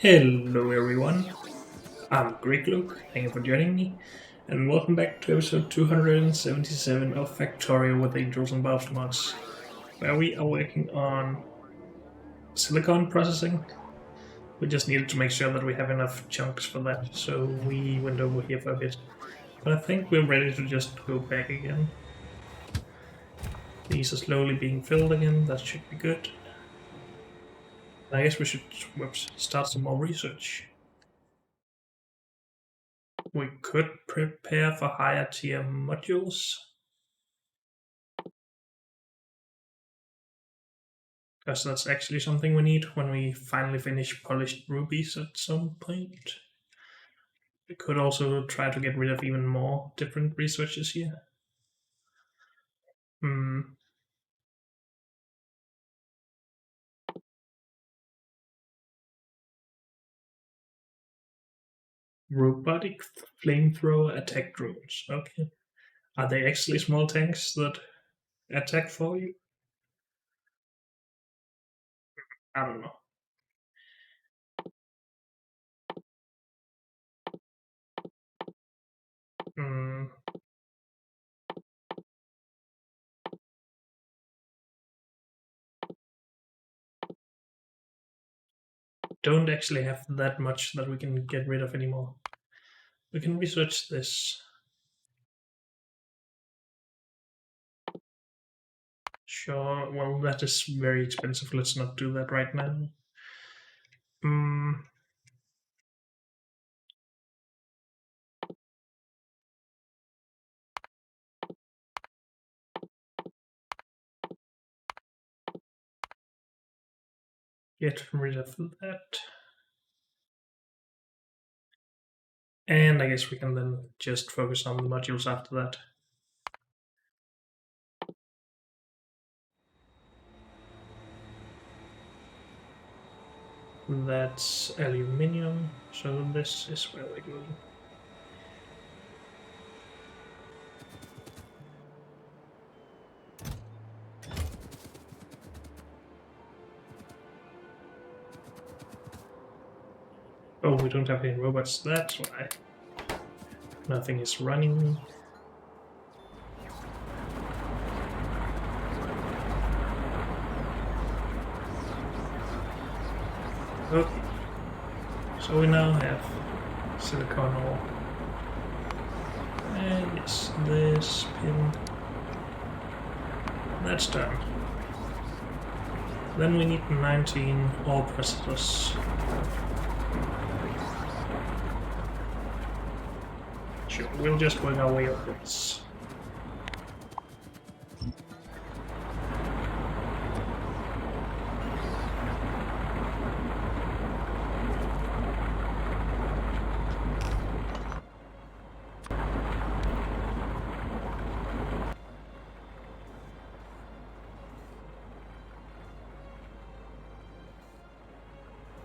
Hello everyone, I'm Greek Luke, thank you for joining me, and welcome back to episode 277 of Factorio with Angels and Mods, where we are working on silicon processing. We just needed to make sure that we have enough chunks for that, so we went over here for a bit. But I think we're ready to just go back again. These are slowly being filled again, that should be good. I guess we should start some more research. We could prepare for higher tier modules, because that's actually something we need when we finally finish polished rubies at some point. We could also try to get rid of even more different researches here. Hmm. Robotic flamethrower attack drones. Okay. Are they actually small tanks that attack for you? I don't know. Hmm. Don't actually have that much that we can get rid of anymore. We can research this. Sure, well, that is very expensive. Let's not do that right now. Hmm. Get rid of that. And I guess we can then just focus on the modules after that. That's aluminium, so this is where we're going. Oh, we don't have any robots, that's why. Nothing is running. Okay, so we now have silicon ore. And yes, this pin. That's done. Then we need 19 ore processors. Sure, we'll just work our way upwards.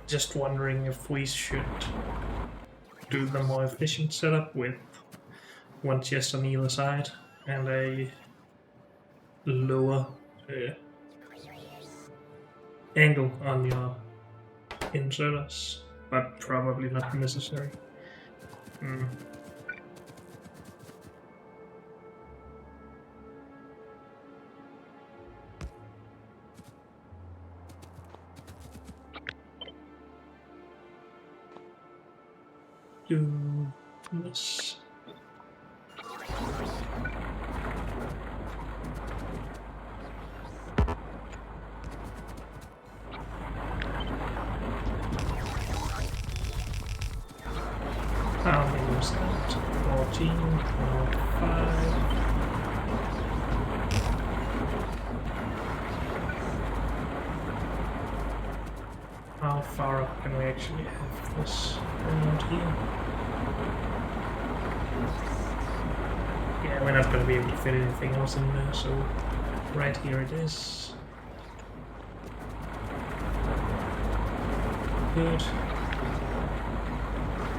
Just wondering if we should do the more efficient setup with one chest on either side and a lower angle on your inserters, but probably not necessary. Mm. Do this. How many was that? 14 or 5. How far up can we actually have this around here? Yeah, we're not going to be able to fit anything else in there, so right here it is. Good.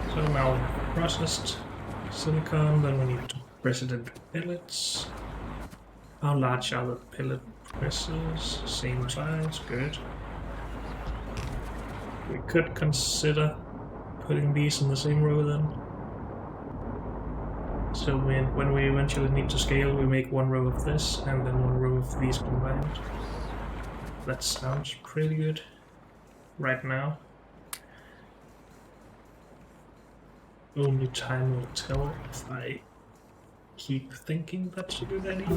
So now we have processed silicon, then we need to press it into pellets. How large are the pellet presses? Same size, good. We could consider putting these in the same row then. So when we eventually need to scale, we make one row of this and then one row of these combined. That sounds pretty good right now. Only time will tell if I keep thinking that's a good idea.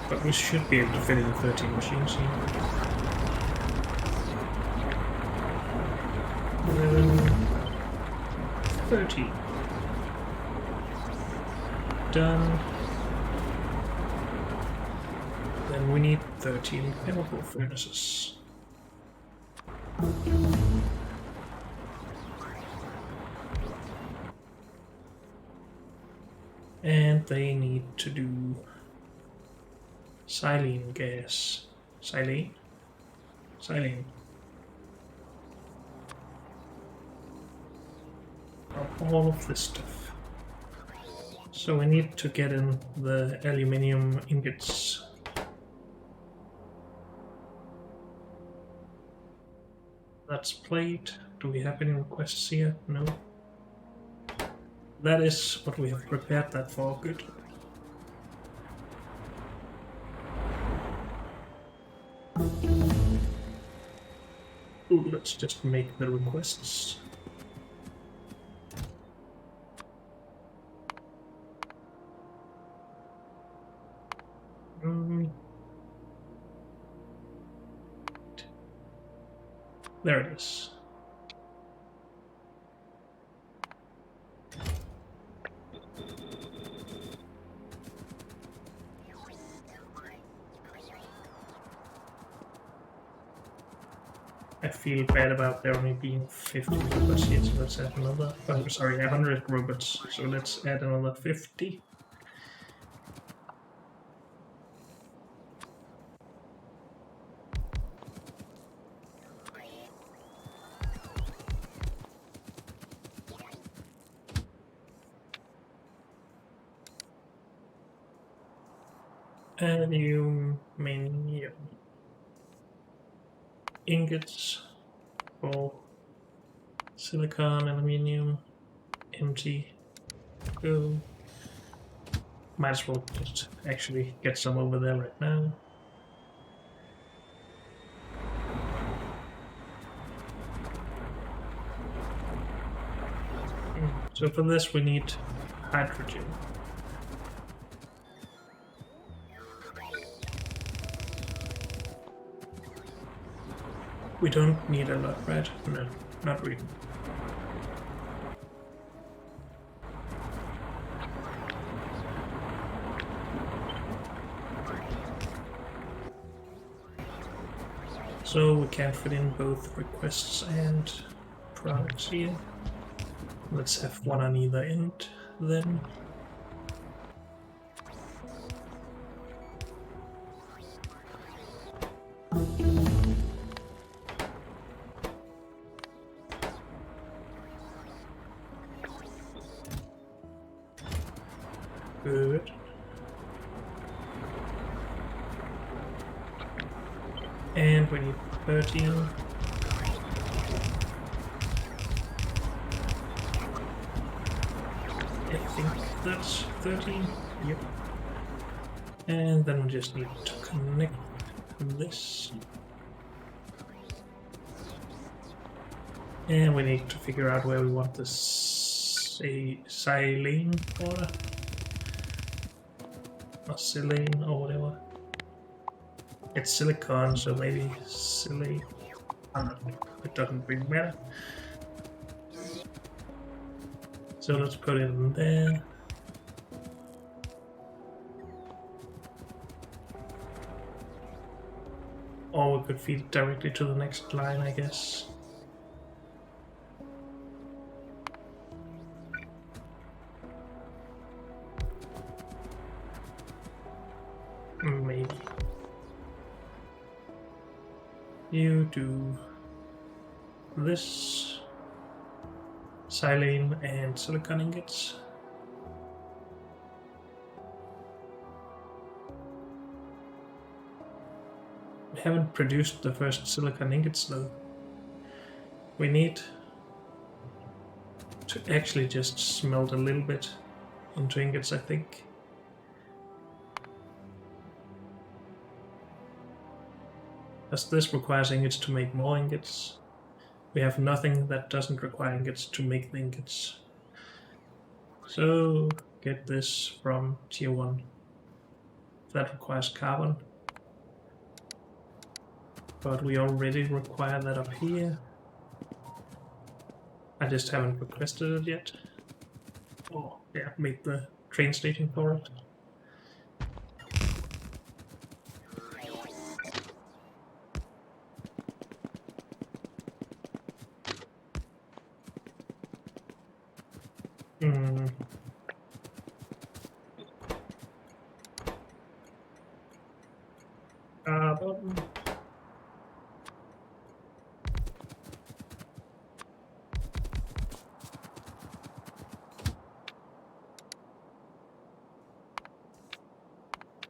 But we should be able to fit in 13 machines here. 11, 13. Done. Then we need 13 chemical furnaces. And they need to do silane gas. Silane? Silane. All of this stuff. So we need to get in the aluminium ingots. That's plate. Do we have any requests here? No. That is what we have prepared that for. Good. Ooh, let's just make the requests. There it is. I feel bad about there only being 50 robots here, so let's add another. Oh, sorry, 100 robots. So let's add another 50. Aluminium ingots for silicon, aluminium, empty, go. Might as well just actually get some over there right now. So for this we need hydrogen. We don't need a lot, right? No, not really. So we can fit in both requests and products here. Let's have one on either end then. Good. And we need 13. I think that's 13. Yep. And then we just need to connect this. And we need to figure out where we want this silane order. Or silane or whatever. It's silicon, so maybe silane. It doesn't really matter. So let's put it in there. Or we could feed it directly to the next line, I guess. Maybe. You do this. Silane and silicon ingots. We haven't produced the first silicon ingots though. We need to actually just smelt a little bit into ingots, I think. As this requires ingots to make more ingots. We have nothing that doesn't require ingots to make the ingots. So get this from tier 1. That requires carbon. But we already require that up here. I just haven't requested it yet. Oh, yeah, made the train station for it. Carbon.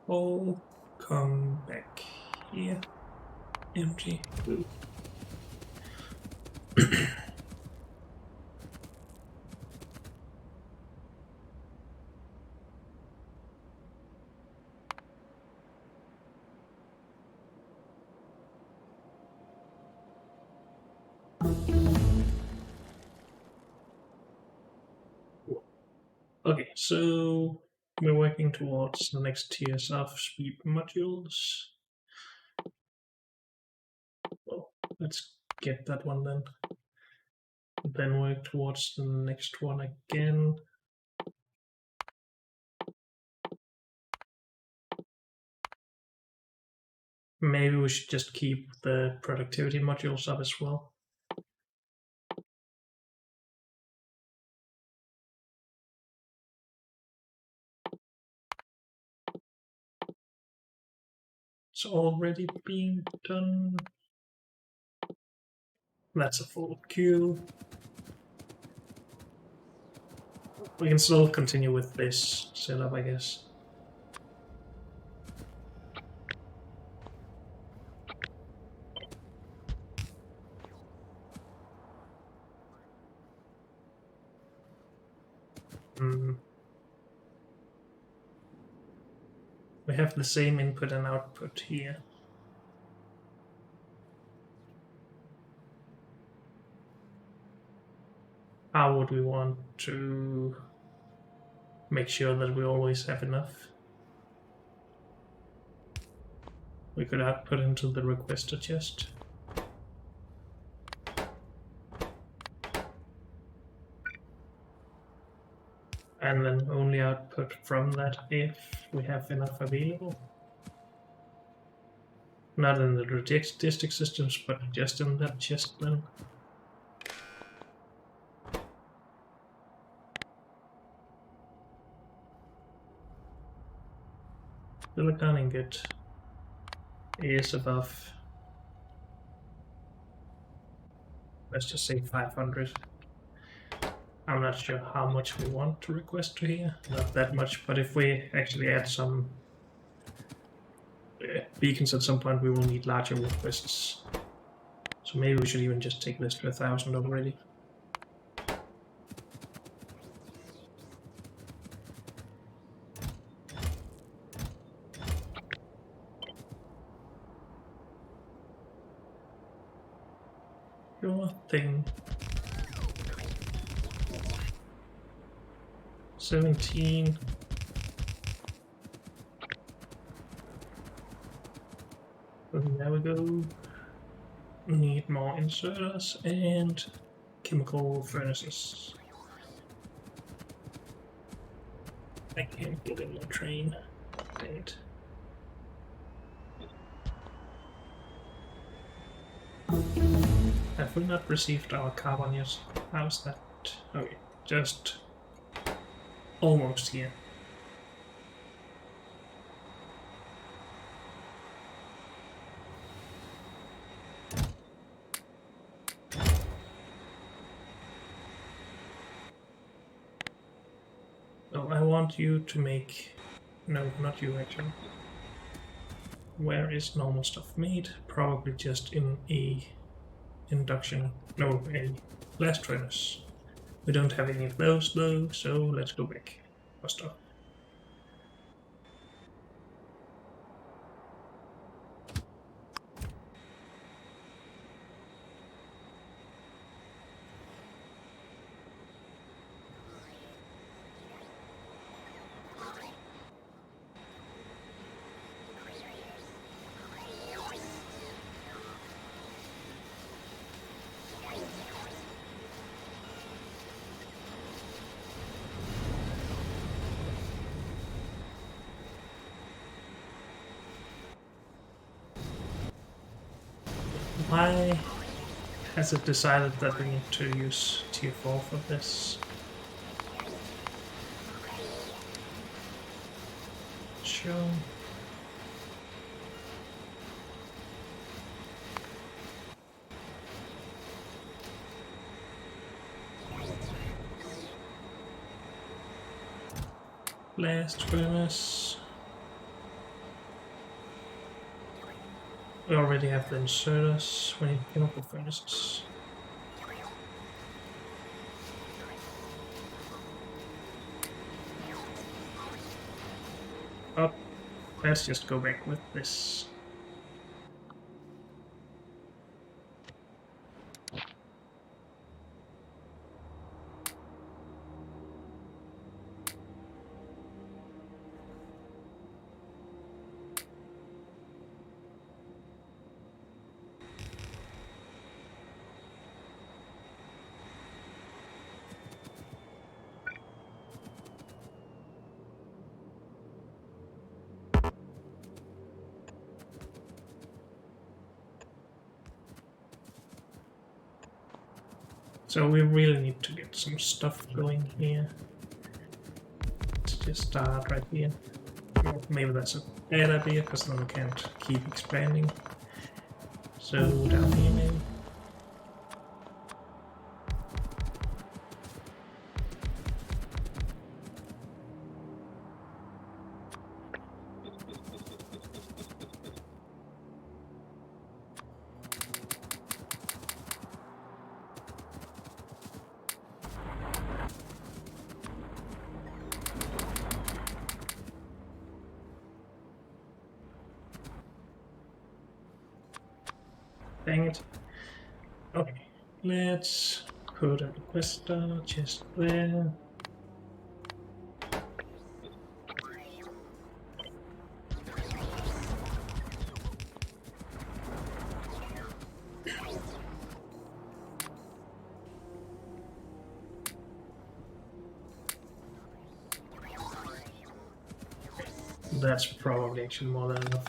All come back here. Empty. Blue. Okay, so we're working towards the next tiers of speed modules. Well, let's get that one then. Then work towards the next one again. Maybe we should just keep the productivity modules up as well. It's already being done. That's a full queue. We can still continue with this setup, I guess. We have the same input and output here. How would we want to make sure that we always have enough? We could output into the requester chest. And then only output from that if we have enough available. Not in the logistic systems, but just in that chest then. Silicon ingot is above, let's just say 500. I'm not sure how much we want to request to here, not that much, but if we actually add some beacons at some point, we will need larger requests. So maybe we should even just take this to 1,000 already. Sure thing. 17. There we go. Need more inserters and chemical furnaces. I can't get in the train. Dang it. Have we not received our carbon yet? How's that? Okay, just almost here. Oh, I want you to make... No, not you actually. Where is normal stuff made? Probably just in a induction, no, a blast furnace. We don't have any of those though, so let's go back for stuff. Why has it decided that we need to use tier 4 for this? Sure. Blast furnace. We already have the inserters. We need chemical furnaces. Oh, let's just go back with this. So we really need to get some stuff going here. Let's just start right here. Well, maybe that's a bad idea, because then we can't keep expanding. So down here maybe. Dang it. Okay, let's put a requester just there. That's probably actually more than enough.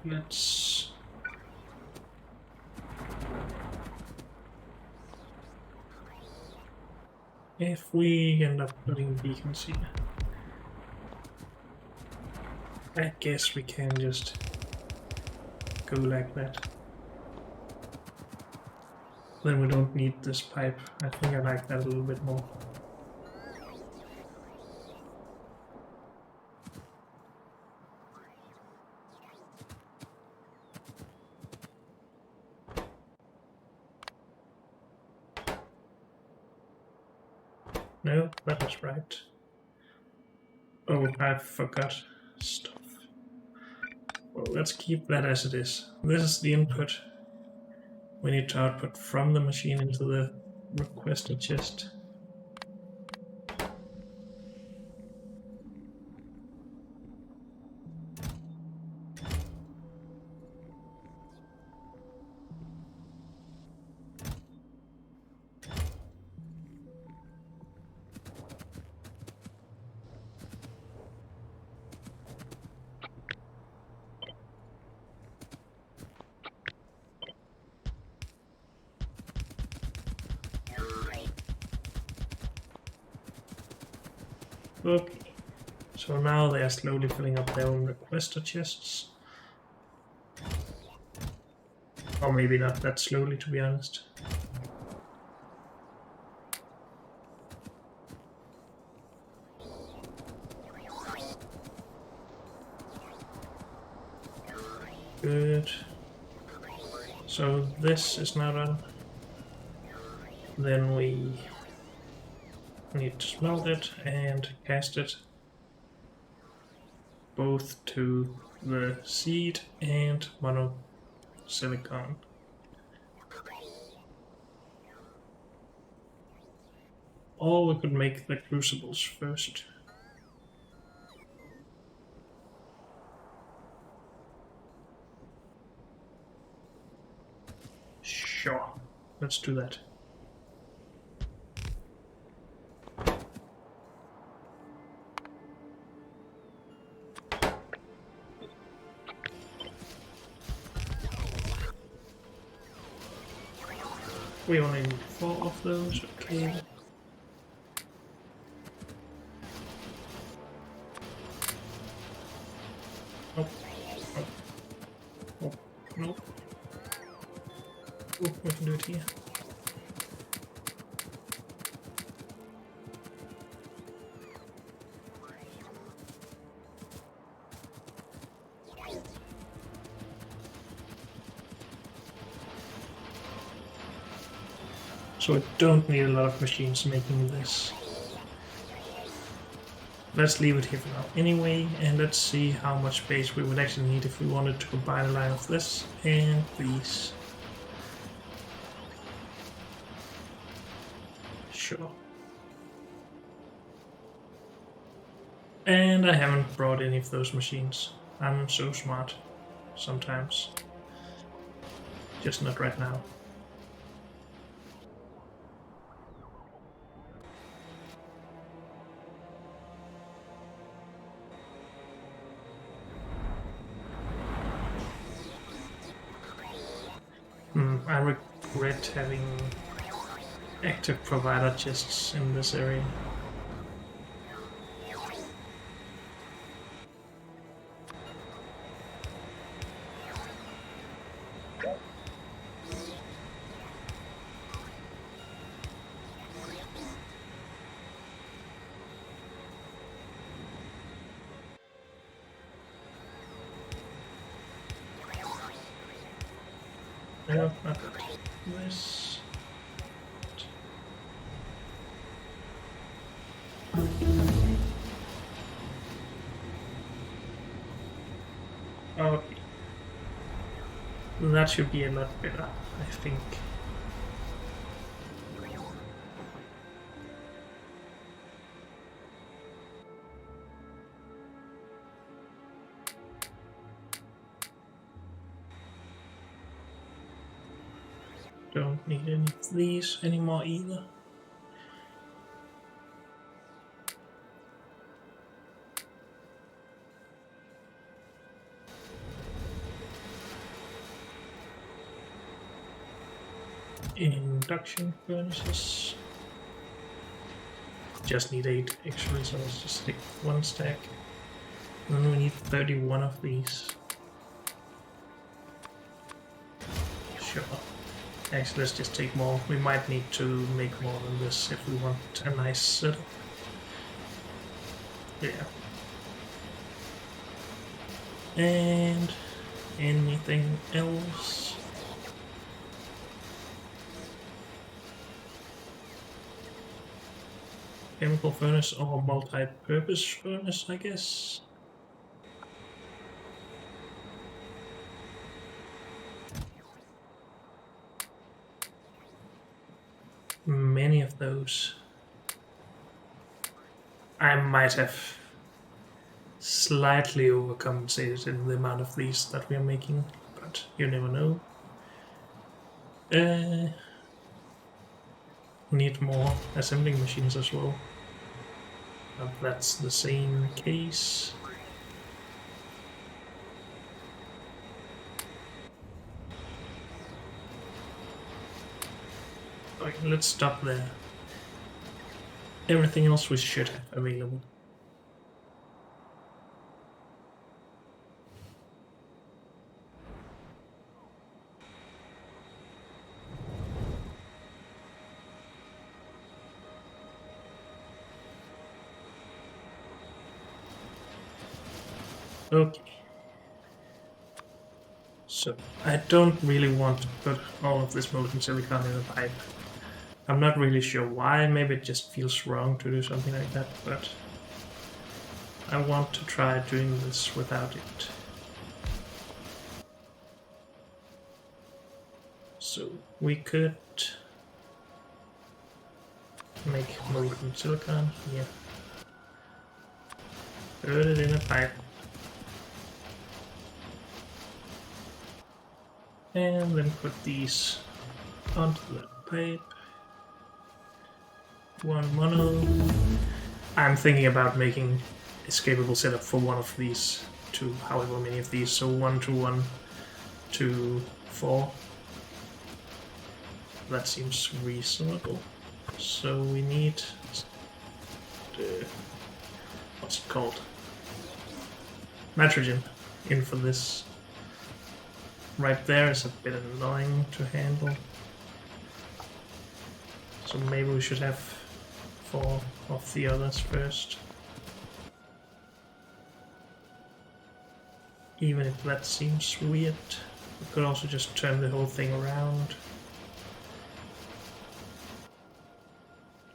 Let's... If we end up putting beacons here, I guess we can just go like that. Then we don't need this pipe. I think I like that a little bit more. No, that was right. Oh, I forgot stuff. Well, let's keep that as it is. This is the input. We need to output from the machine into the requested chest. Okay, so now they are slowly filling up their own requester chests. Or maybe not that slowly, to be honest. Good. So this is now done. Then we need to smelt it and cast it both to the seed and monosilicon. Or we could make the crucibles first. Sure, let's do that. We only need 4 of those, okay. Nope. Nope. Nope. Nope. Oh, we can do it here. So I don't need a lot of machines making this. Let's leave it here for now anyway, and let's see how much space we would actually need if we wanted to combine a line of this and these. Sure. And I haven't brought any of those machines. I'm so smart sometimes. Just not right now. I regret having active provider chests in this area. No, not good. This. Okay. That should be a lot better, I think. Don't need any of these anymore either. Induction furnaces. Just need 8 extra, so let's just stick 1 stack. And then we need 31 of these. Sure. Actually, let's just take more. We might need to make more than this if we want a nice setup. Yeah. And anything else? Chemical furnace or multi-purpose furnace, I guess. Many of those. I might have slightly overcompensated in the amount of these that we are making, but you never know. Need more assembling machines as well. But that's the same case. Okay, let's stop there. Everything else we should have available. Okay. So, I don't really want to put all of this molten silicon in a pipe. I'm not really sure why, maybe it just feels wrong to do something like that, but I want to try doing this without it. So we could make molten silicon here. Put it in a pipe. And then put these onto the pipe. One mono. I'm thinking about making escapable setup for one of these to however many of these. So 1 to 1 to 4. That seems reasonable. So we need the, what's it called? Nitrogen in for this. Right there is a bit annoying to handle. So maybe we should have 4 of the others first. Even if that seems weird, we could also just turn the whole thing around.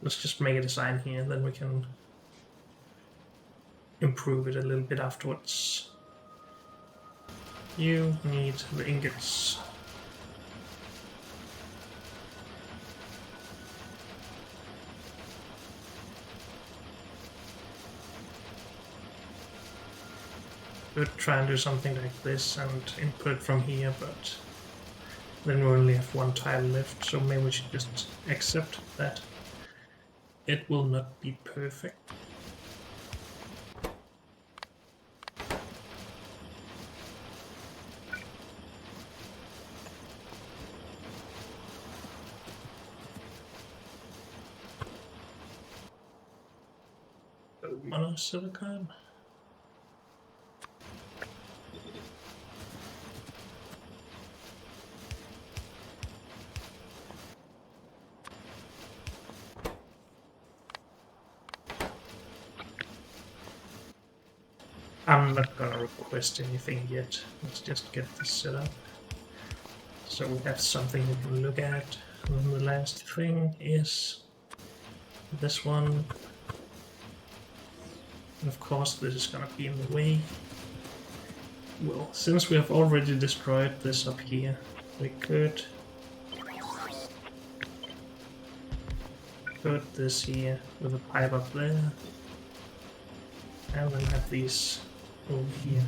Let's just make a design here, then we can improve it a little bit afterwards. You need the ingots. Could try and do something like this and input from here, but then we only have 1 tile left, so maybe we should just accept that it will not be perfect. Monosilicon. I'm not gonna request anything yet. Let's just get this set up. So we have something we can look at. And then the last thing is this one. And of course this is gonna be in the way. Well, since we have already destroyed this up here, we could put this here with a pipe up there. And then have these over here.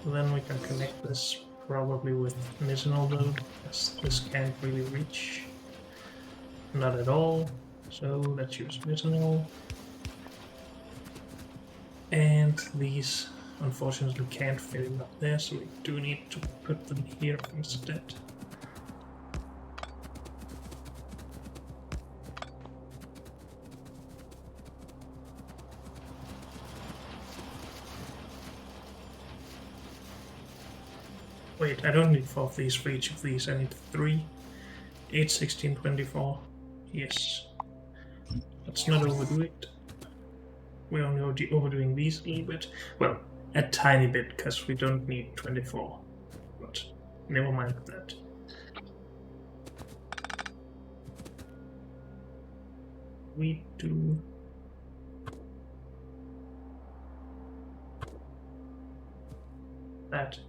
Then we can connect this probably with methanol though, as this can't really reach. Not at all. So let's use methanol. And these unfortunately can't fit in up there, so we do need to put them here instead. Wait, I don't need 4 of these for each of these, I need 3. 8, 16, 24. Yes. Let's not overdo it. We're only overdoing these a little bit. Well, a tiny bit, because we don't need 24. But never mind that. We do that.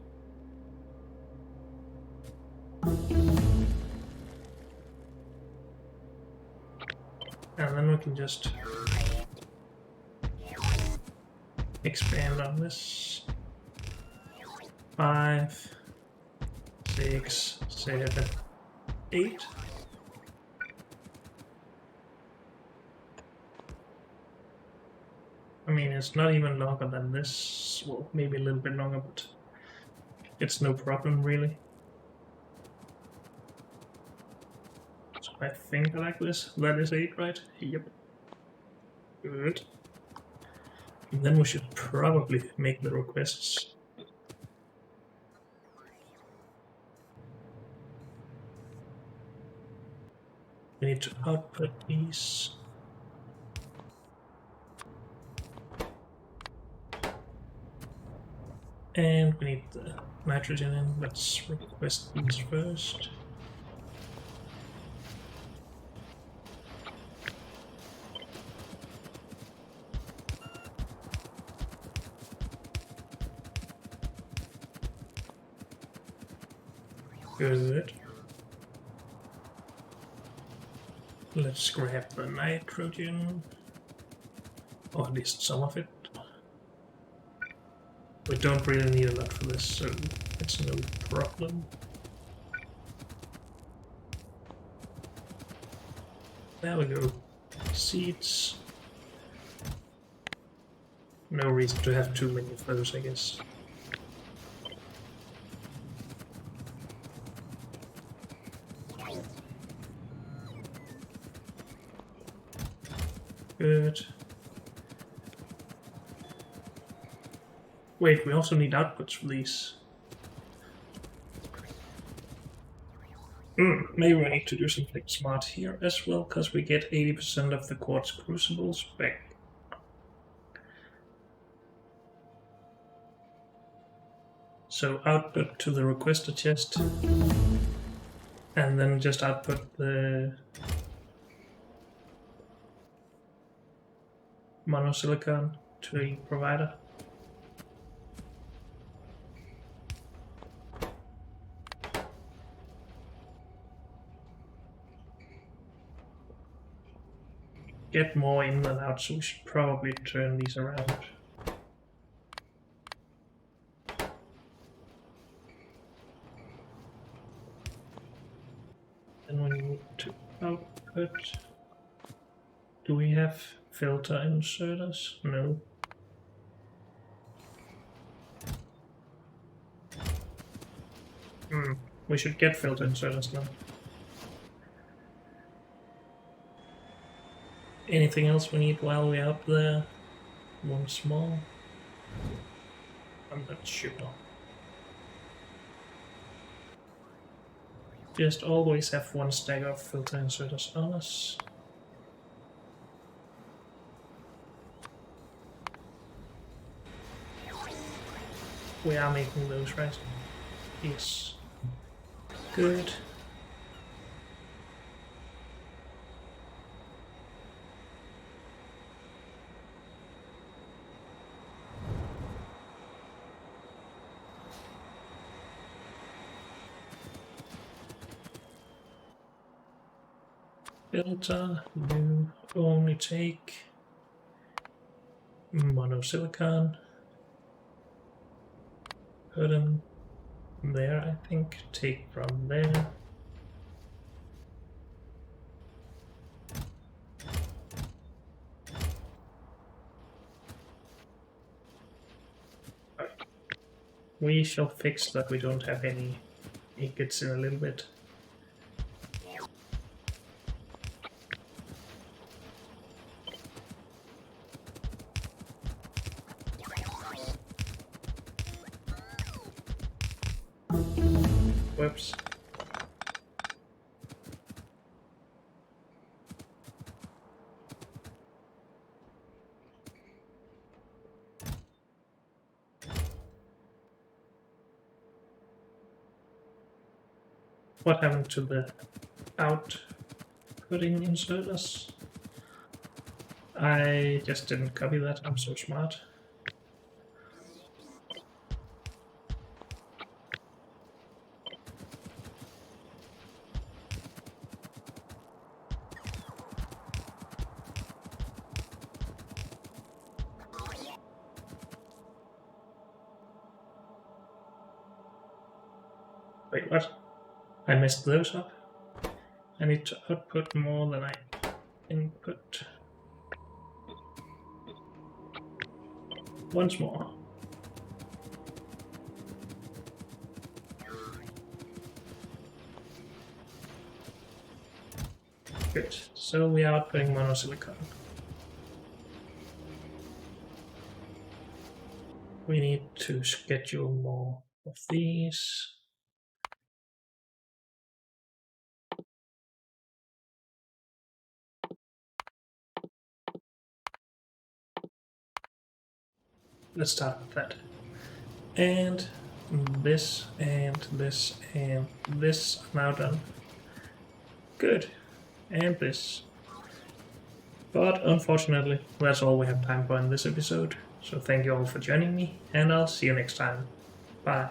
And then we can just expand on this. 5, 6, 7, 8. I mean, it's not even longer than this. Well, maybe a little bit longer, but it's no problem really. So I think I like this. That is 8, right? Yep. Good. And then we should probably make the requests. We need to output these. And we need the nitrogen in. Let's request these first. Good. Let's grab the nitrogen, or at least some of it. We don't really need a lot for this, so it's no problem. There we go. Seeds. No reason to have too many of those, I guess. Good. Wait, we also need outputs for these. Maybe we need to do something smart here as well, because we get 80% of the quartz crucibles back. So output to the requester chest, and then just output the monosilicon to a provider. Get more in than out, so we should probably turn these around. Then we need to output. Do we have filter inserters? No. We should get filter inserters now. Anything else we need while we're up there? Once more? I'm not sure. Just always have one stack of filter inserters on us. We are making those, right? Yes. Good. Filter, you only take monosilicon. Put them there, I think. Take from there. We shall fix that we don't have any ingots in a little bit. Whoops. What happened to the outputting inserters? I just didn't copy that, I'm so smart. Wait, what? I messed those up. I need to output more than I input. Once more. Good. So we are outputting monosilicon. We need to schedule more of these. Let's start with that. And this and this and this are now done. Good. And this. But unfortunately, that's all we have time for in this episode. So thank you all for joining me, and I'll see you next time. Bye.